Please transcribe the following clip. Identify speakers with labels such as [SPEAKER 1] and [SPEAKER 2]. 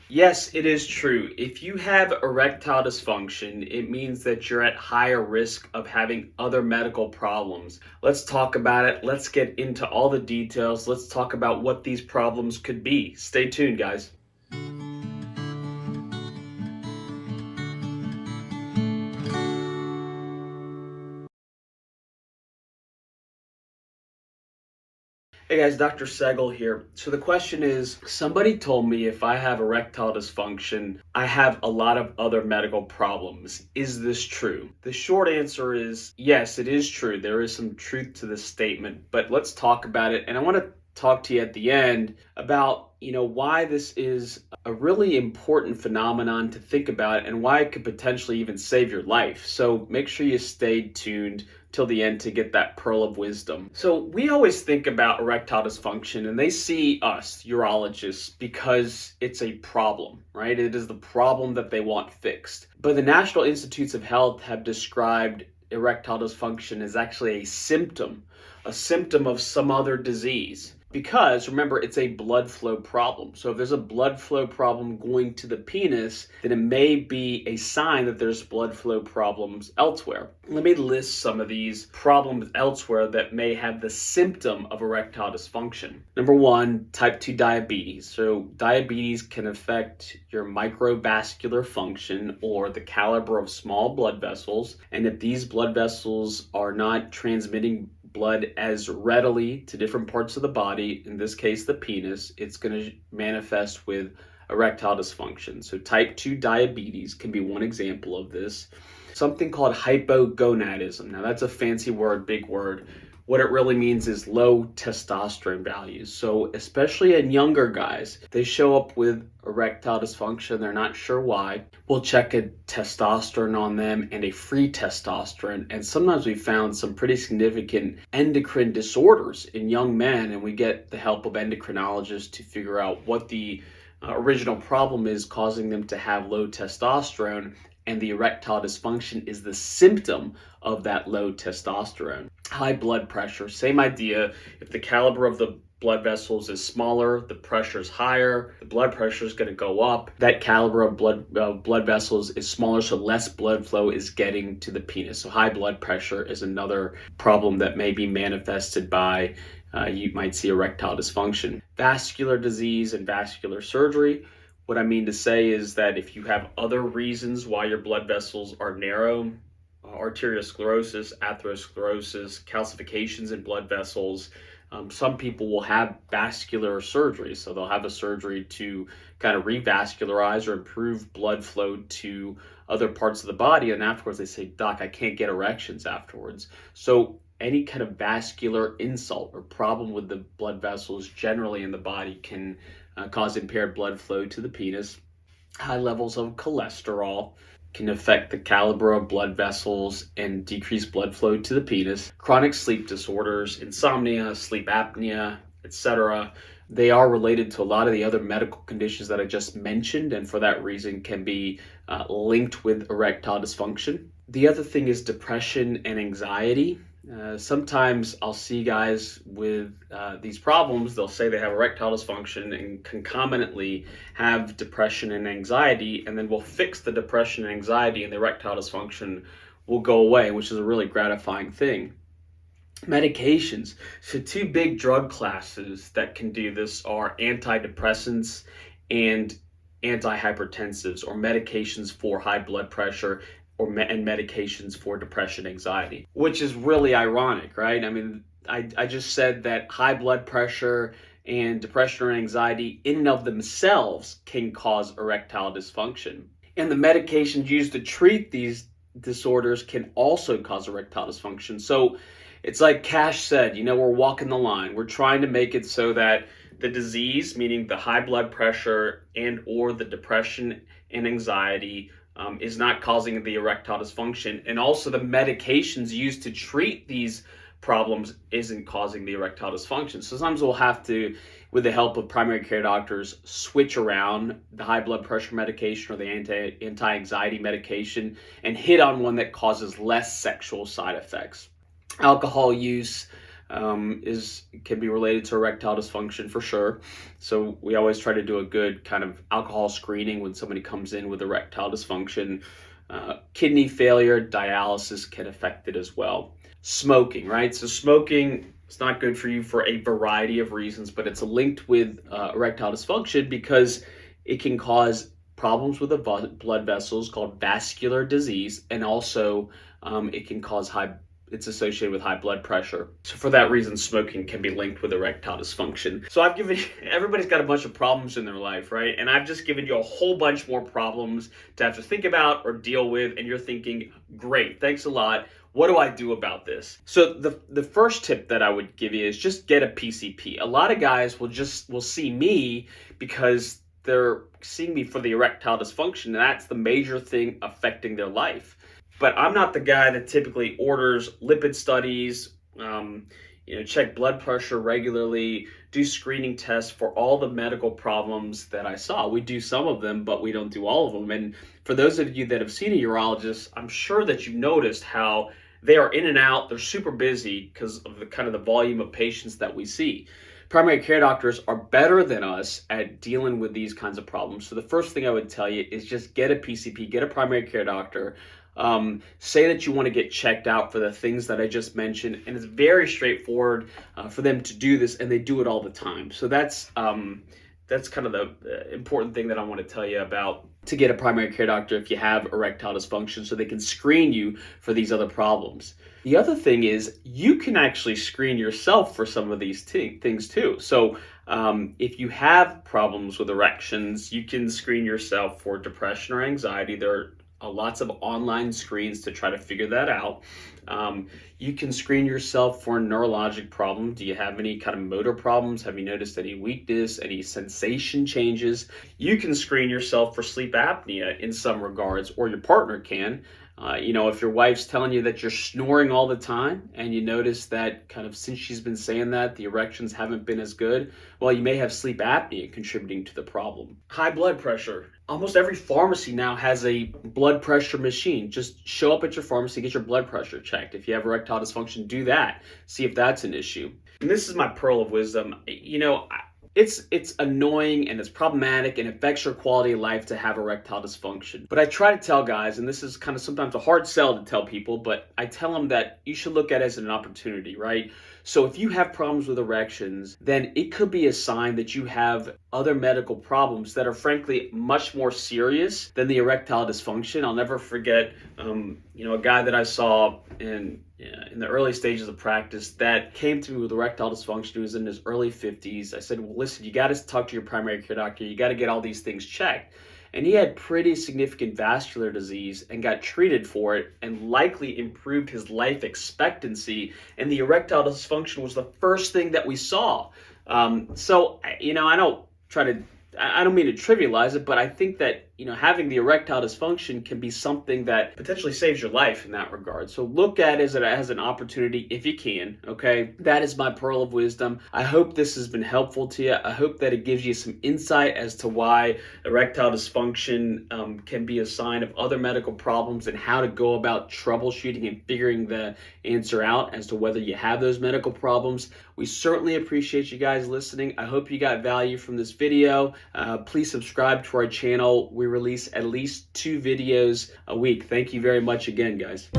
[SPEAKER 1] Yes, it is true. If you have erectile dysfunction, it means that you're at higher risk of having other medical problems. Let's talk about it. Let's get into all the details. Let's talk about what these problems could be. Stay tuned, guys. Hey guys, Dr. Segel here. So the question is, somebody told me if I have erectile dysfunction, I have a lot of other medical problems. Is this true? The short answer is yes, it is true. There is some truth to this statement, but let's talk about it. And I want to talk to you at the end about, why this is a really important phenomenon to think about and why it could potentially even save your life. So make sure you stay tuned till the end to get that pearl of wisdom. So we always think about erectile dysfunction and they see us, urologists, because it's a problem, right? It is the problem that they want fixed. But the National Institutes of Health have described erectile dysfunction as actually a symptom of some other disease. Because remember, it's a blood flow problem. So if there's a blood flow problem going to the penis, then it may be a sign that there's blood flow problems elsewhere. Let me list some of these problems elsewhere that may have the symptom of erectile dysfunction. Number one, type 2 diabetes. So diabetes can affect your microvascular function or the caliber of small blood vessels. And if these blood vessels are not transmitting blood as readily to different parts of the body, in this case the penis, it's going to manifest with erectile dysfunction. So type 2 diabetes can be one example of this. Something called hypogonadism. Now that's a fancy word, big word. What it really means is low testosterone values. So especially in younger guys, they show up with erectile dysfunction. They're not sure why. We'll check a testosterone on them and a free testosterone. And sometimes we found some pretty significant endocrine disorders in young men, and we get the help of endocrinologists to figure out what the original problem is causing them to have low testosterone, and the erectile dysfunction is the symptom of that low testosterone. High blood pressure, same idea. If the caliber of the blood vessels is smaller, the pressure is higher, the blood pressure is going to go up. That caliber of blood vessels is smaller, so less blood flow is getting to the penis. So high blood pressure is another problem that may be manifested by you might see erectile dysfunction. Vascular disease and vascular surgery. What I mean to say is that if you have other reasons why your blood vessels are narrow, arteriosclerosis, atherosclerosis, calcifications in blood vessels, some people will have vascular surgery. So they'll have a surgery to kind of revascularize or improve blood flow to other parts of the body. And afterwards they say, Doc, I can't get erections afterwards. So any kind of vascular insult or problem with the blood vessels generally in the body can cause impaired blood flow to the penis. High levels of cholesterol can affect the caliber of blood vessels and decrease blood flow to the penis. Chronic sleep disorders, insomnia, sleep apnea, etc. They are related to a lot of the other medical conditions that I just mentioned, and for that reason can be linked with erectile dysfunction. The other thing is depression and anxiety. Sometimes I'll see guys with these problems. They'll say they have erectile dysfunction and concomitantly have depression and anxiety, and then we'll fix the depression and anxiety and the erectile dysfunction will go away, which is a really gratifying thing. Medications. So two big drug classes that can do this are antidepressants and antihypertensives, or medications for high blood pressure and medications for depression, anxiety, which is really ironic, right? I mean, I just said that high blood pressure and depression or anxiety in and of themselves can cause erectile dysfunction. And the medications used to treat these disorders can also cause erectile dysfunction. So it's like Cash said, we're walking the line. We're trying to make it so that the disease, meaning the high blood pressure and or the depression and anxiety, is not causing the erectile dysfunction, and also the medications used to treat these problems isn't causing the erectile dysfunction. So sometimes we'll have to, with the help of primary care doctors, switch around the high blood pressure medication or the anti-anxiety medication and hit on one that causes less sexual side effects. Alcohol use, can be related to erectile dysfunction for sure. So we always try to do a good kind of alcohol screening when somebody comes in with erectile dysfunction. Kidney failure, dialysis can affect it as well. Smoking, right? So smoking is not good for you for a variety of reasons, but it's linked with erectile dysfunction because it can cause problems with the blood vessels called vascular disease, and also it can cause it's associated with high blood pressure. So for that reason, smoking can be linked with erectile dysfunction. So I've given everybody's got a bunch of problems in their life, right? And I've just given you a whole bunch more problems to have to think about or deal with, and you're thinking, great, thanks a lot. What do I do about this? So the first tip that I would give you is just get a PCP. A lot of guys will see me because they're seeing me for the erectile dysfunction, and that's the major thing affecting their life. But I'm not the guy that typically orders lipid studies, check blood pressure regularly, do screening tests for all the medical problems that I saw. We do some of them, but we don't do all of them. And for those of you that have seen a urologist, I'm sure that you've noticed how they are in and out. They're super busy because of the kind of the volume of patients that we see. Primary care doctors are better than us at dealing with these kinds of problems. So the first thing I would tell you is just get a PCP, get a primary care doctor. Say that you want to get checked out for the things that I just mentioned, and it's very straightforward for them to do this, and they do it all the time. So that's kind of the important thing that I want to tell you about, to get a primary care doctor if you have erectile dysfunction, so they can screen you for these other problems. The other thing is you can actually screen yourself for some of these things too. So if you have problems with erections, you can screen yourself for depression or anxiety. There are lots of online screens to try to figure that out. You can screen yourself for a neurologic problem. Do you have any kind of motor problems? Have you noticed any weakness, any sensation changes? You can screen yourself for sleep apnea in some regards, or your partner can. If your wife's telling you that you're snoring all the time and you notice that kind of since she's been saying that, the erections haven't been as good, well, you may have sleep apnea contributing to the problem. High blood pressure. Almost every pharmacy now has a blood pressure machine. Just show up at your pharmacy, get your blood pressure checked. If you have erectile dysfunction, do that. See if that's an issue. And this is my pearl of wisdom. It's annoying and it's problematic and affects your quality of life to have erectile dysfunction. But I try to tell guys, and this is kind of sometimes a hard sell to tell people, but I tell them that you should look at it as an opportunity, right? So if you have problems with erections, then it could be a sign that you have other medical problems that are frankly much more serious than the erectile dysfunction. I'll never forget, a guy that I saw in the early stages of practice that came to me with erectile dysfunction. He was in his early 50s. I said, well, listen, you got to talk to your primary care doctor. You got to get all these things checked. And he had pretty significant vascular disease and got treated for it and likely improved his life expectancy. And the erectile dysfunction was the first thing that we saw. I don't mean to trivialize it, but I think that, having the erectile dysfunction can be something that potentially saves your life in that regard. So look at it as an opportunity if you can, okay? That is my pearl of wisdom. I hope this has been helpful to you. I hope that it gives you some insight as to why erectile dysfunction can be a sign of other medical problems and how to go about troubleshooting and figuring the answer out as to whether you have those medical problems. We certainly appreciate you guys listening. I hope you got value from this video. Please subscribe to our channel. We release at least 2 videos a week. Thank you very much again, guys.